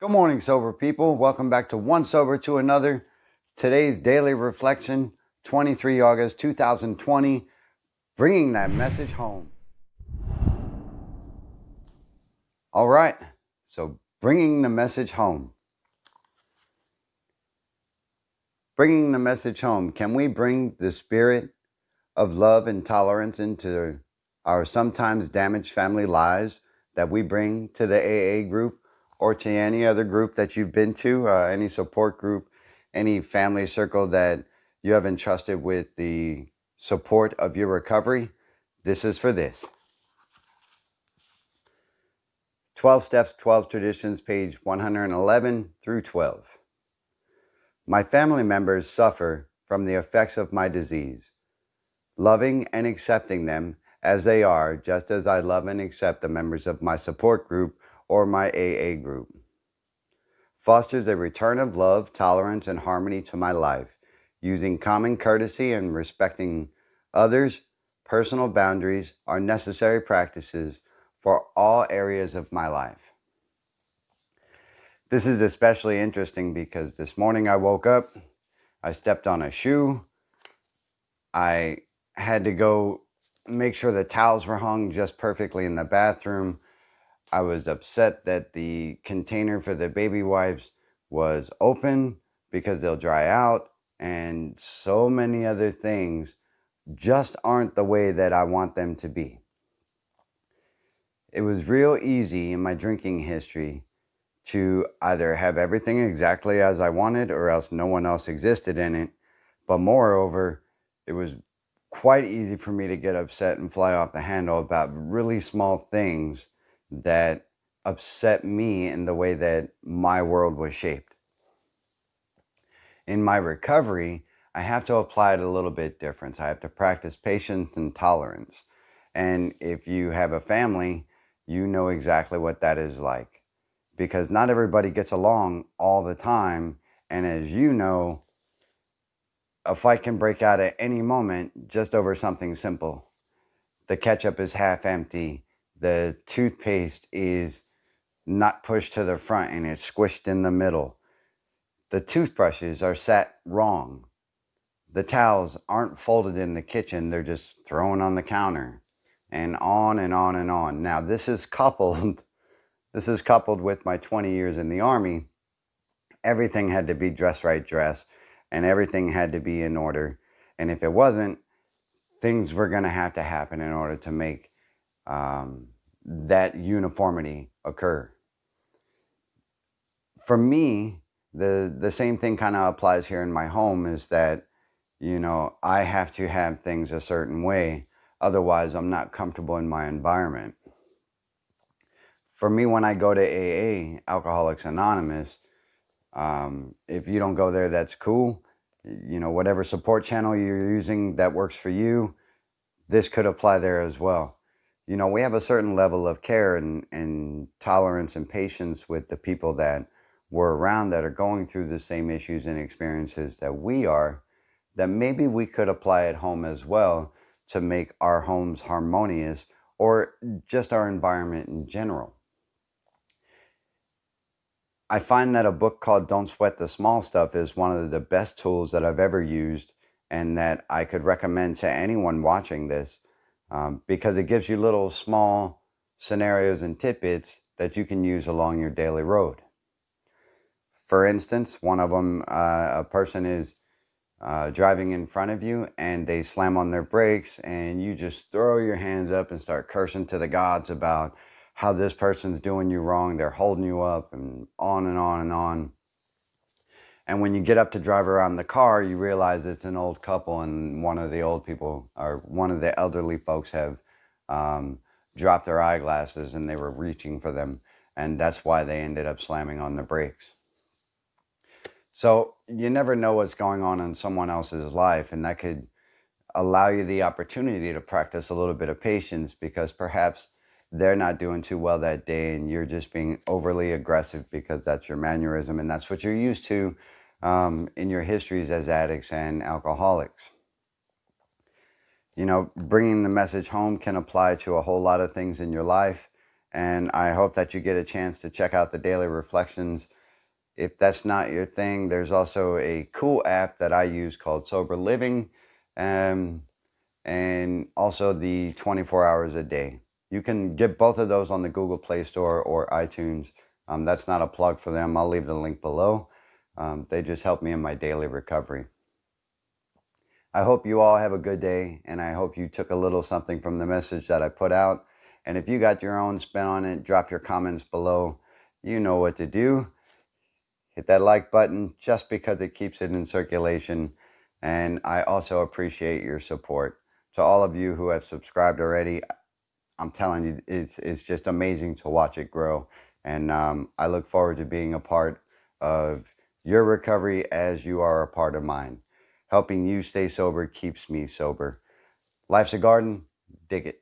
Good morning, sober people. Welcome back to One Sober to Another. Today's daily reflection, 23 August 2020, bringing that message home. All right, so bringing the message home. Bringing the message home. Can we bring the spirit of love and tolerance into our sometimes damaged family lives that we bring to the AA group or to any other group that you've been to, any support group, any family circle that you have entrusted with the support of your recovery? This is for this. 12 Steps, 12 Traditions, page 111 through 12. My family members suffer from the effects of my disease. Loving and accepting them as they are, just as I love and accept the members of my support group or my AA group, fosters a return of love, tolerance, and harmony to my life, using common courtesy and respecting others. Personal boundaries are necessary practices for all areas of my life. This is especially interesting because this morning I woke up, I stepped on a shoe, I had to go make sure the towels were hung just perfectly in the bathroom. I was upset that the container for the baby wipes was open because they'll dry out, and so many other things just aren't the way that I want them to be. It was real easy in my drinking history to either have everything exactly as I wanted or else no one else existed in it. But moreover, it was quite easy for me to get upset and fly off the handle about really small things that upset me in the way that my world was shaped. In my recovery, I have to apply it a little bit different. I have to practice patience and tolerance. And if you have a family, you know exactly what that is like. Because not everybody gets along all the time. And as you know, a fight can break out at any moment just over something simple. The ketchup is half empty. The toothpaste is not pushed to the front and it's squished in the middle. The toothbrushes are set wrong. The towels aren't folded in the kitchen. They're just thrown on the counter, and on and on and on. Now, this is coupled with my 20 years in the Army. Everything had to be dress right dress, and everything had to be in order. And if it wasn't, things were going to happen in order to make that uniformity occur. For me, the same thing kind of applies here in my home, is that, I have to have things a certain way. Otherwise, I'm not comfortable in my environment. For me, when I go to AA, Alcoholics Anonymous, if you don't go there, that's cool. Whatever support channel you're using that works for you, this could apply there as well. We have a certain level of care and tolerance and patience with the people that we're around that are going through the same issues and experiences that we are, that maybe we could apply at home as well to make our homes harmonious, or just our environment in general. I find that a book called Don't Sweat the Small Stuff is one of the best tools that I've ever used, and that I could recommend to anyone watching this, because it gives you little small scenarios and tidbits that you can use along your daily road. For instance, one of them, a person is driving in front of you and they slam on their brakes, and you just throw your hands up and start cursing to the gods about how this person's doing you wrong, they're holding you up, and on and on and on. And when you get up to drive around the car, you realize it's an old couple, and one of the old people, or one of the elderly folks, have dropped their eyeglasses and they were reaching for them, and that's why they ended up slamming on the brakes. So you never know what's going on in someone else's life, and that could allow you the opportunity to practice a little bit of patience, because perhaps they're not doing too well that day and you're just being overly aggressive because that's your mannerism and that's what you're used to in your histories as addicts and alcoholics. Bringing the message home can apply to a whole lot of things in your life, And I hope that you get a chance to check out the daily reflections. If that's not your thing, there's also a cool app that I use called Sober Living, um, and also the 24 hours a day. You can get both of those on the Google Play Store or iTunes. That's not a plug for them. I'll leave the link below. They just help me in my daily recovery. I hope you all have a good day, and I hope you took a little something from the message that I put out. And if you got your own spin on it, drop your comments below. You know what to do. Hit that like button just because it keeps it in circulation. And I also appreciate your support. To all of you who have subscribed already, I'm telling you, it's just amazing to watch it grow. And I look forward to being a part of your recovery as you are a part of mine. Helping you stay sober keeps me sober. Life's a garden. Dig it.